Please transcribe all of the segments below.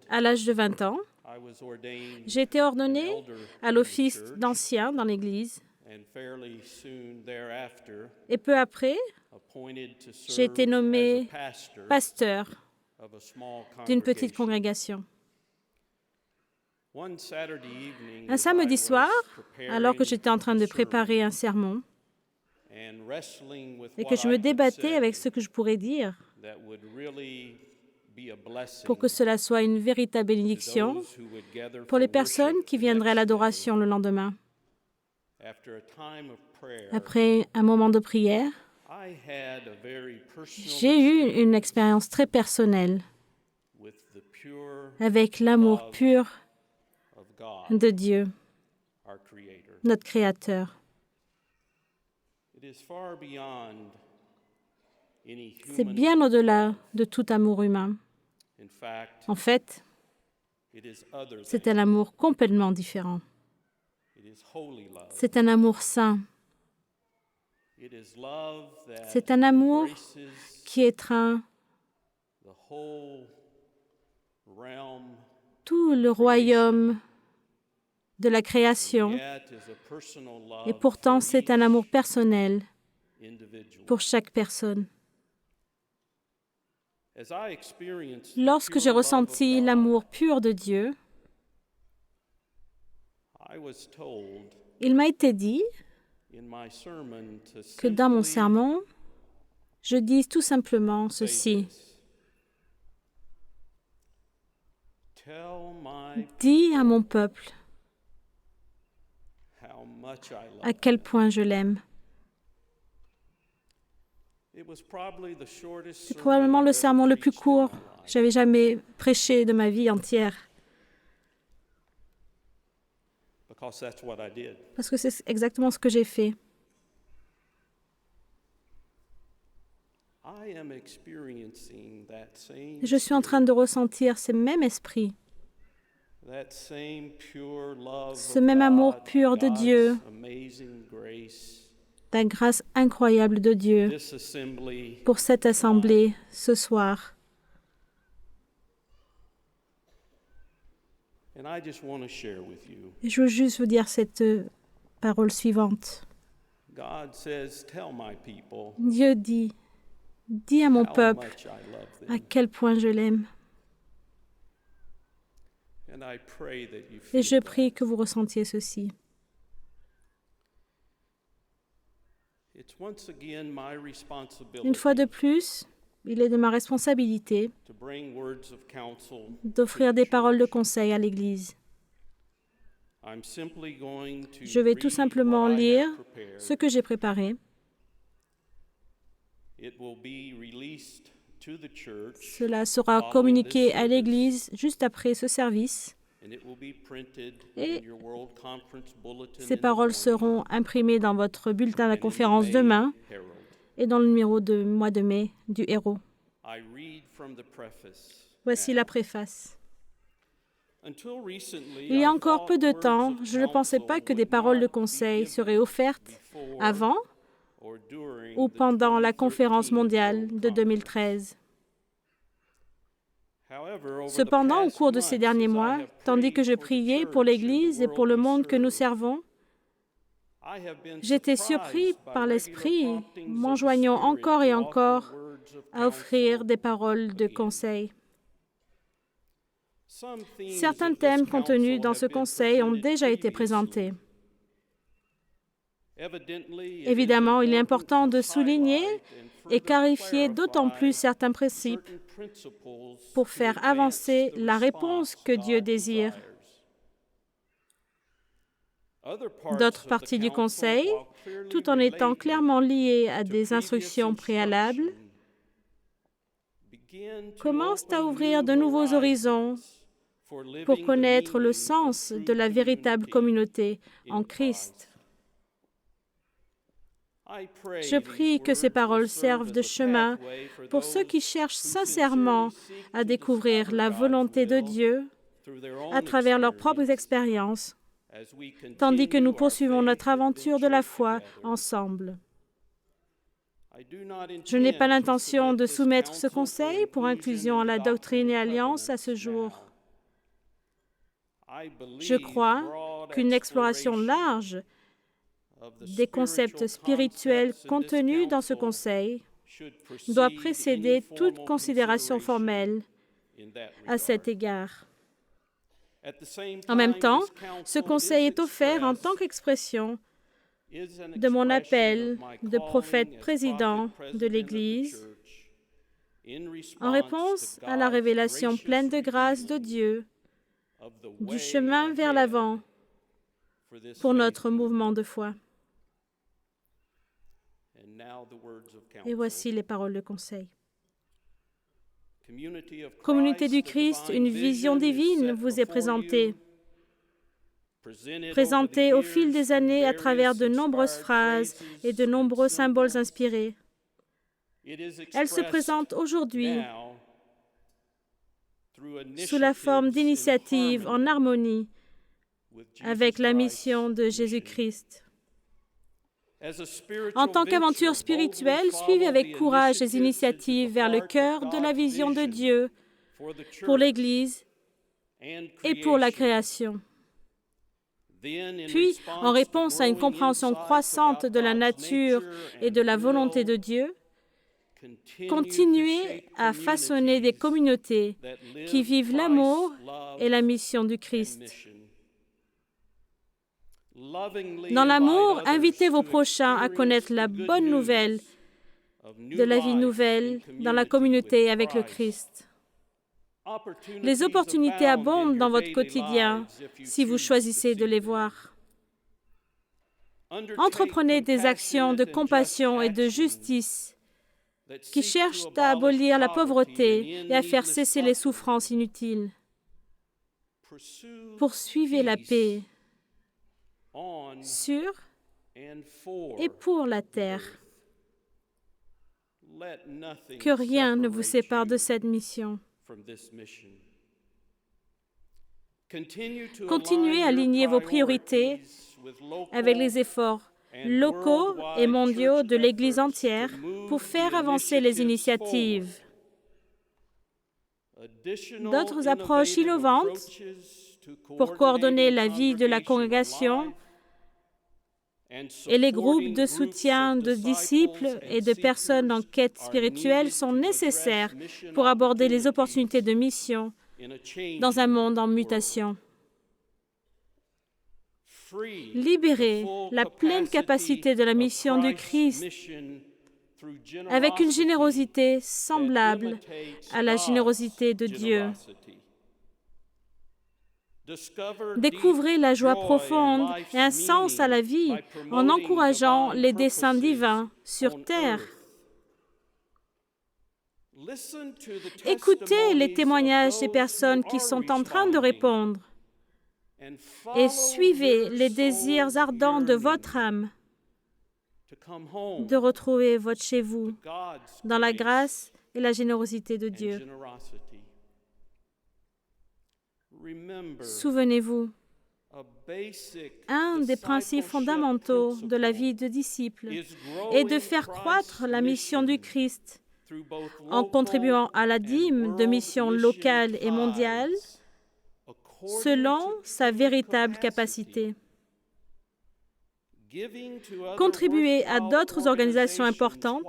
À l'âge de 20 ans, j'ai été ordonné à l'office d'ancien dans l'Église et peu après, j'ai été nommé pasteur d'une petite congrégation. Un samedi soir, alors que j'étais en train de préparer un sermon et que je me débattais avec ce que je pourrais dire pour que cela soit une véritable bénédiction pour les personnes qui viendraient à l'adoration le lendemain. Après un moment de prière, j'ai eu une expérience très personnelle avec l'amour pur de Dieu, notre Créateur. C'est bien au-delà de tout amour humain. En fait, c'est un amour complètement différent. C'est un amour saint. C'est un amour qui étreint tout le royaume de la création. Et pourtant, c'est un amour personnel pour chaque personne. Lorsque j'ai ressenti l'amour pur de Dieu, il m'a été dit que dans mon sermon, je dise tout simplement ceci. Dis à mon peuple à quel point je l'aime. C'est probablement le sermon le plus court que j'avais jamais prêché de ma vie entière. Parce que c'est exactement ce que j'ai fait. Je suis en train de ressentir ce même esprit, ce même amour pur de Dieu, la grâce incroyable de Dieu pour cette assemblée ce soir. Et je veux juste vous dire cette parole suivante. Dieu dit, dis à mon peuple à quel point je l'aime. Et je prie que vous ressentiez ceci. Une fois de plus, il est de ma responsabilité d'offrir des paroles de conseil à l'Église. Je vais tout simplement lire ce que j'ai préparé. Cela sera communiqué à l'Église juste après ce service. Et ces paroles seront imprimées dans votre bulletin de la conférence demain et dans le numéro de mois de mai du Héros. Voici la préface. Il y a encore peu de temps, je ne pensais pas que des paroles de conseil seraient offertes avant ou pendant la conférence mondiale de 2013. Cependant, au cours de ces derniers mois, tandis que je priais pour l'Église et pour le monde que nous servons, j'étais surpris par l'Esprit, m'enjoignant encore et encore à offrir des paroles de conseil. Certains thèmes contenus dans ce conseil ont déjà été présentés. Évidemment, il est important de souligner et clarifier d'autant plus certains principes pour faire avancer la réponse que Dieu désire. D'autres parties du conseil, tout en étant clairement liées à des instructions préalables, commencent à ouvrir de nouveaux horizons pour connaître le sens de la véritable communauté en Christ. Je prie que ces paroles servent de chemin pour ceux qui cherchent sincèrement à découvrir la volonté de Dieu à travers leurs propres expériences, tandis que nous poursuivons notre aventure de la foi ensemble. Je n'ai pas l'intention de soumettre ce conseil pour inclusion à la doctrine et alliance à ce jour. Je crois qu'une exploration large des concepts spirituels contenus dans ce conseil doit précéder toute considération formelle à cet égard. En même temps, ce conseil est offert en tant qu'expression de mon appel de prophète président de l'Église en réponse à la révélation pleine de grâce de Dieu du chemin vers l'avant pour notre mouvement de foi. Et voici les paroles de conseil. Communauté du Christ, une vision divine vous est présentée. Présentée au fil des années à travers de nombreuses phrases et de nombreux symboles inspirés. Elle se présente aujourd'hui sous la forme d'initiatives en harmonie avec la mission de Jésus-Christ. En tant qu'aventure spirituelle, suivez avec courage les initiatives vers le cœur de la vision de Dieu pour l'Église et pour la création. Puis, en réponse à une compréhension croissante de la nature et de la volonté de Dieu, continuez à façonner des communautés qui vivent l'amour et la mission du Christ. Dans l'amour, invitez vos prochains à connaître la bonne nouvelle de la vie nouvelle dans la communauté avec le Christ. Les opportunités abondent dans votre quotidien si vous choisissez de les voir. Entreprenez des actions de compassion et de justice qui cherchent à abolir la pauvreté et à faire cesser les souffrances inutiles. Poursuivez la paix sur et pour la terre. Que rien ne vous sépare de cette mission. Continuez à aligner vos priorités avec les efforts locaux et mondiaux de l'Église entière pour faire avancer les initiatives. D'autres approches innovantes pour coordonner la vie de la congrégation et les groupes de soutien de disciples et de personnes en quête spirituelle sont nécessaires pour aborder les opportunités de mission dans un monde en mutation. Libérez la pleine capacité de la mission du Christ avec une générosité semblable à la générosité de Dieu. Découvrez la joie profonde et un sens à la vie en encourageant les desseins divins sur terre. Écoutez les témoignages des personnes qui sont en train de répondre et suivez les désirs ardents de votre âme de retrouver votre chez vous dans la grâce et la générosité de Dieu. Souvenez-vous, un des principes fondamentaux de la vie de disciple est de faire croître la mission du Christ en contribuant à la dîme de mission locale et mondiale selon sa véritable capacité. Contribuer à d'autres organisations importantes,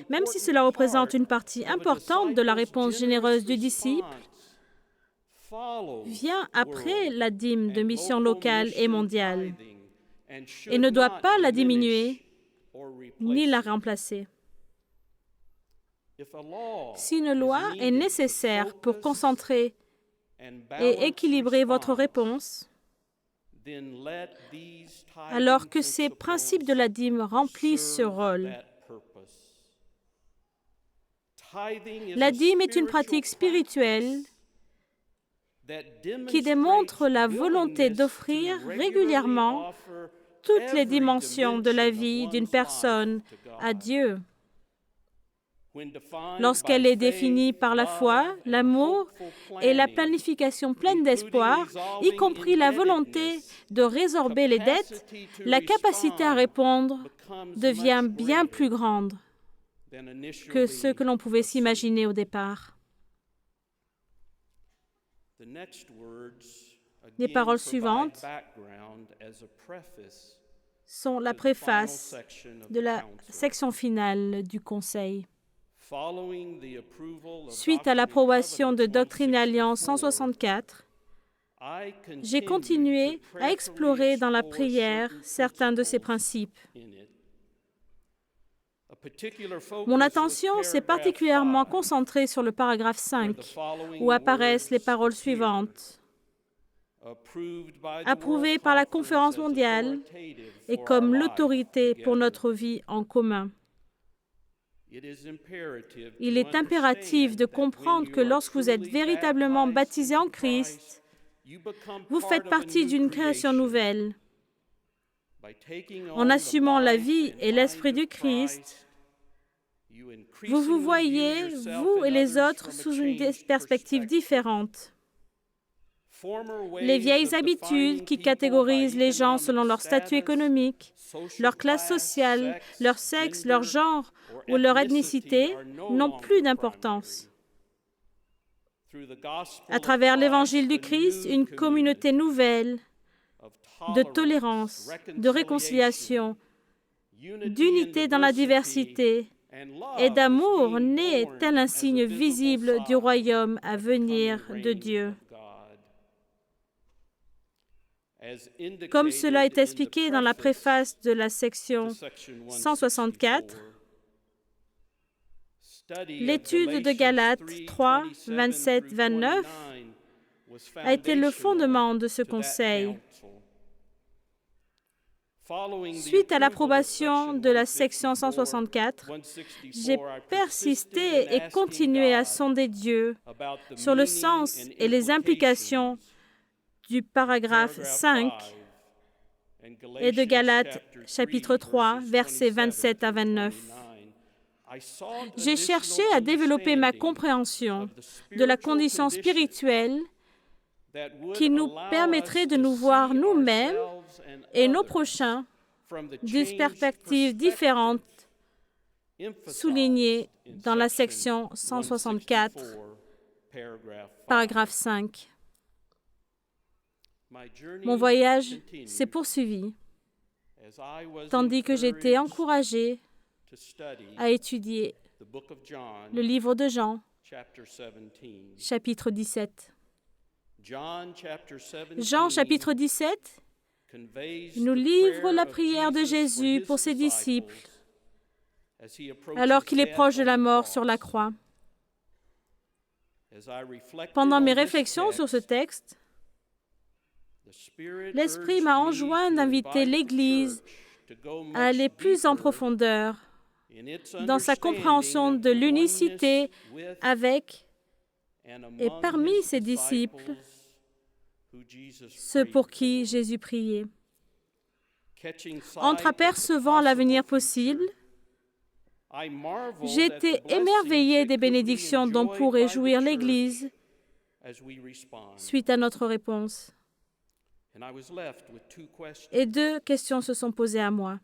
même si cela représente une partie importante de la réponse généreuse du disciple, vient après la dîme de mission locale et mondiale et ne doit pas la diminuer ni la remplacer. Si une loi est nécessaire pour concentrer et équilibrer votre réponse, alors que ces principes de la dîme remplissent ce rôle. La dîme est une pratique spirituelle qui démontre la volonté d'offrir régulièrement toutes les dimensions de la vie d'une personne à Dieu. Lorsqu'elle est définie par la foi, l'amour et la planification pleine d'espoir, y compris la volonté de résorber les dettes, la capacité à répondre devient bien plus grande. que ce que l'on pouvait s'imaginer au départ. Les paroles suivantes sont la préface de la section finale du Conseil. Suite à l'approbation de Doctrine et Alliance 164, j'ai continué à explorer dans la prière certains de ces principes. Mon attention s'est particulièrement concentrée sur le paragraphe 5, où apparaissent les paroles suivantes. Approuvées par la Conférence mondiale et comme l'autorité pour notre vie en commun. Il est impératif de comprendre que lorsque vous êtes véritablement baptisé en Christ, vous faites partie d'une création nouvelle. En assumant la vie et l'esprit du Christ, vous vous voyez, vous et les autres, sous une perspective différente. Les vieilles habitudes qui catégorisent les gens selon leur statut économique, leur classe sociale, leur sexe, leur genre ou leur ethnicité n'ont plus d'importance. À travers l'Évangile du Christ, une communauté nouvelle de tolérance, de réconciliation, d'unité dans la diversité et d'amour naît tel un signe visible du royaume à venir de Dieu. Comme cela est expliqué dans la préface de la section 164, l'étude de Galates 3, 27-29 a été le fondement de ce conseil. Suite à l'approbation de la section 164, j'ai persisté et continué à sonder Dieu sur le sens et les implications du paragraphe 5 et de Galates chapitre 3, versets 27 à 29. J'ai cherché à développer ma compréhension de la condition spirituelle qui nous permettrait de nous voir nous-mêmes et nos prochains d'une perspective différente soulignée dans la section 164, paragraphe 5. Mon voyage s'est poursuivi, tandis que j'étais encouragé à étudier le livre de Jean, chapitre 17. Jean, chapitre 17, nous livre la prière de Jésus pour ses disciples alors qu'il est proche de la mort sur la croix. Pendant mes réflexions sur ce texte, l'Esprit m'a enjoint d'inviter l'Église à aller plus en profondeur dans sa compréhension de l'unicité avec et parmi ses disciples, ceux pour qui Jésus priait. Entreapercevant l'avenir possible, j'ai été émerveillé des bénédictions dont pourrait jouir l'Église suite à notre réponse. Et deux questions se sont posées à moi.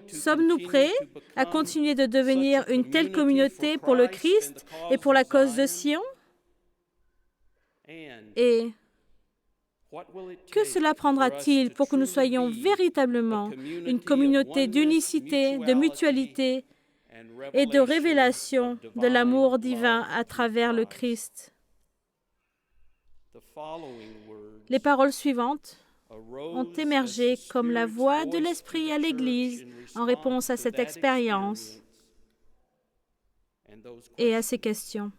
Sommes-nous prêts à continuer de devenir une telle communauté pour le Christ et pour la cause de Sion? Et que cela prendra-t-il pour que nous soyons véritablement une communauté d'unicité, de mutualité et de révélation de l'amour divin à travers le Christ? Les paroles suivantes ont émergé comme la voix de l'Esprit à l'Église en réponse à cette expérience et à ces questions.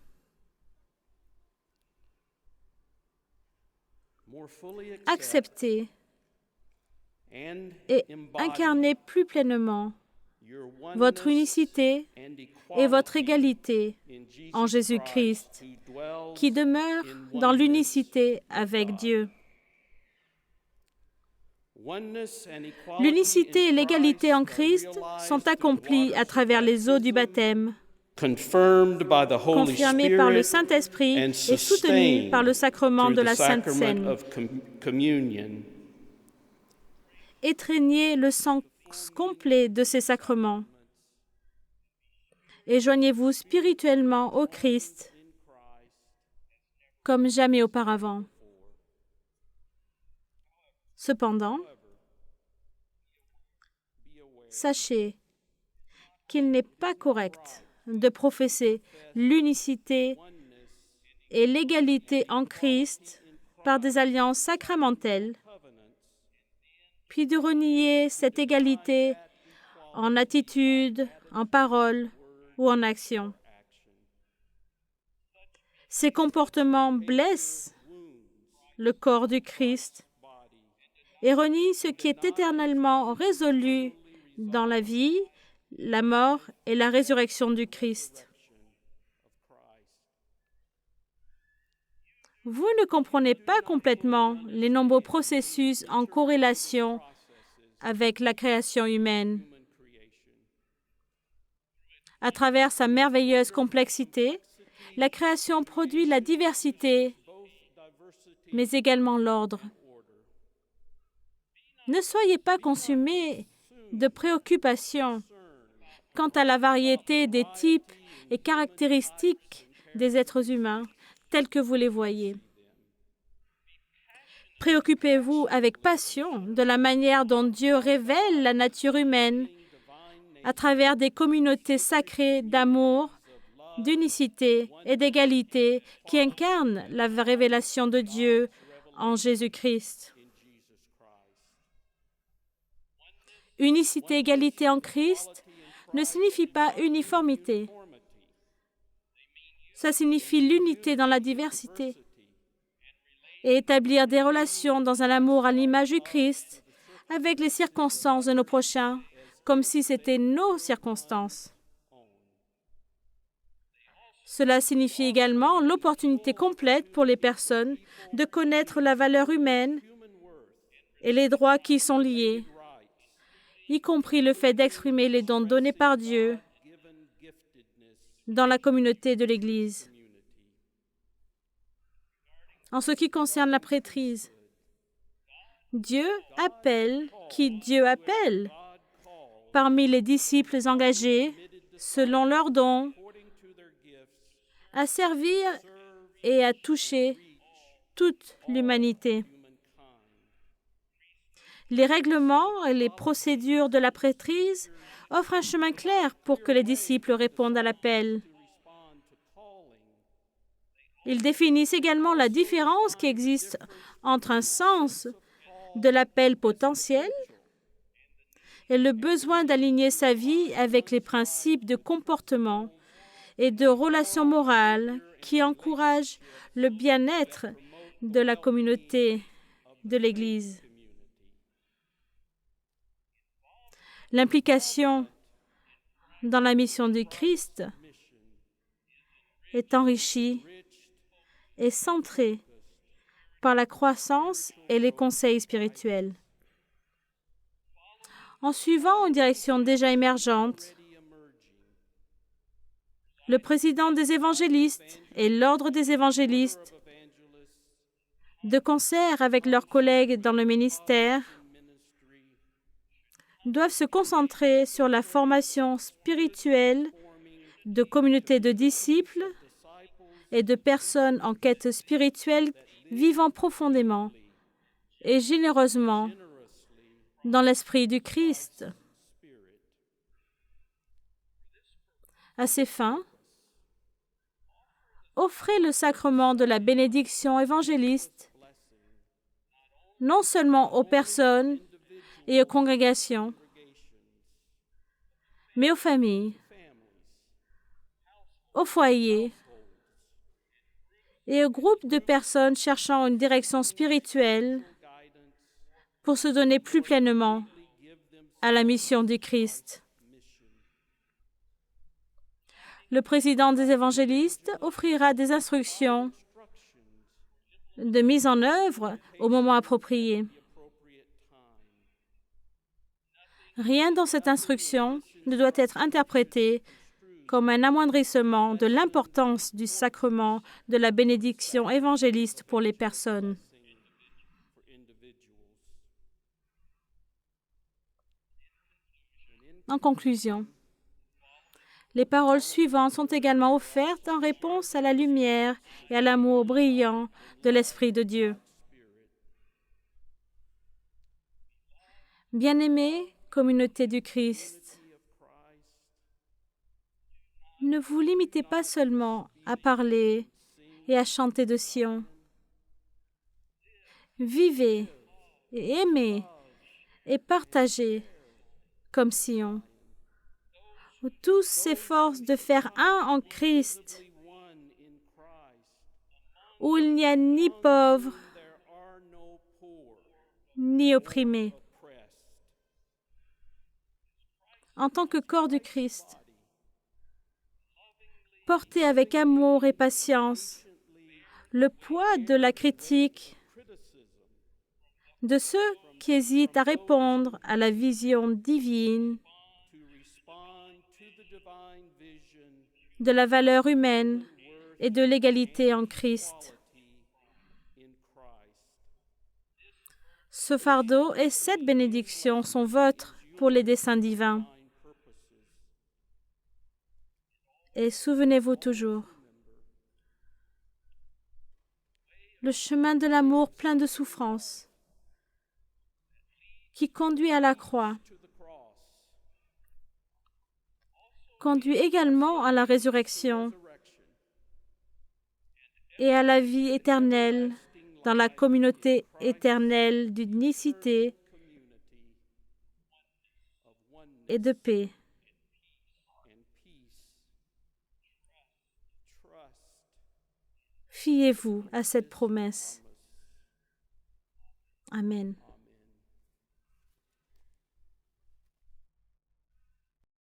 Accepter et incarner plus pleinement votre unicité et votre égalité en Jésus-Christ, qui demeure dans l'unicité avec Dieu. L'unicité et l'égalité en Christ sont accomplies à travers les eaux du baptême, confirmées par le Saint-Esprit et soutenues par le sacrement de la Sainte Seine. Étreignez le sens complet de ces sacrements. et joignez-vous spirituellement au Christ comme jamais auparavant. Cependant, sachez qu'il n'est pas correct de professer l'unicité et l'égalité en Christ par des alliances sacramentelles, puis de renier cette égalité en attitude, en parole ou en action. Ces comportements blessent le corps du Christ et renient ce qui est éternellement résolu dans la vie, la mort et la résurrection du Christ. Vous ne comprenez pas complètement les nombreux processus en corrélation avec la création humaine. À travers sa merveilleuse complexité, la création produit la diversité, mais également l'ordre. Ne soyez pas consumés de préoccupations quant à la variété des types et caractéristiques des êtres humains tels que vous les voyez. Préoccupez-vous avec passion de la manière dont Dieu révèle la nature humaine à travers des communautés sacrées d'amour, d'unicité et d'égalité qui incarnent la révélation de Dieu en Jésus-Christ. Unicité, égalité en Christ ne signifie pas uniformité. Ça signifie l'unité dans la diversité et établir des relations dans un amour à l'image du Christ avec les circonstances de nos prochains, comme si c'était nos circonstances. Cela signifie également l'opportunité complète pour les personnes de connaître la valeur humaine et les droits qui y sont liés, y compris le fait d'exprimer les dons donnés par Dieu dans la communauté de l'Église. En ce qui concerne la prêtrise, Dieu appelle qui Dieu appelle parmi les disciples engagés, selon leurs dons, à servir et à toucher toute l'humanité. Les règlements et les procédures de la prêtrise offrent un chemin clair pour que les disciples répondent à l'appel. Ils définissent également la différence qui existe entre un sens de l'appel potentiel et le besoin d'aligner sa vie avec les principes de comportement et de relations morales qui encouragent le bien-être de la communauté de l'Église. L'implication dans la mission du Christ est enrichie et centrée par la croissance et les conseils spirituels. En suivant une direction déjà émergente, le président des évangélistes et l'ordre des évangélistes, de concert avec leurs collègues dans le ministère, doivent se concentrer sur la formation spirituelle de communautés de disciples et de personnes en quête spirituelle vivant profondément et généreusement dans l'esprit du Christ. À ces fins, offrez le sacrement de la bénédiction évangéliste non seulement aux personnes et aux congrégations, mais aux familles, aux foyers et aux groupes de personnes cherchant une direction spirituelle pour se donner plus pleinement à la mission du Christ. Le président des évangélistes offrira des instructions de mise en œuvre au moment approprié. Rien dans cette instruction ne doit être interprété comme un amoindrissement de l'importance du sacrement de la bénédiction évangéliste pour les personnes. En conclusion, Les paroles suivantes sont également offertes en réponse à la lumière et à l'amour brillant de l'Esprit de Dieu. Bien-aimée communauté du Christ, ne vous limitez pas seulement à parler et à chanter de Sion. Vivez et aimez et partagez comme Sion, où tous s'efforcent de faire un en Christ, où il n'y a ni pauvre ni opprimé. En tant que corps du Christ, portez avec amour et patience le poids de la critique de ceux qui hésitent à répondre à la vision divine de la valeur humaine et de l'égalité en Christ. Ce fardeau et cette bénédiction sont vôtres pour les desseins divins. Et souvenez-vous toujours, le chemin de l'amour plein de souffrance qui conduit à la croix conduit également à la résurrection et à la vie éternelle dans la communauté éternelle d'unicité et de paix. Fiez-vous à cette promesse. Amen.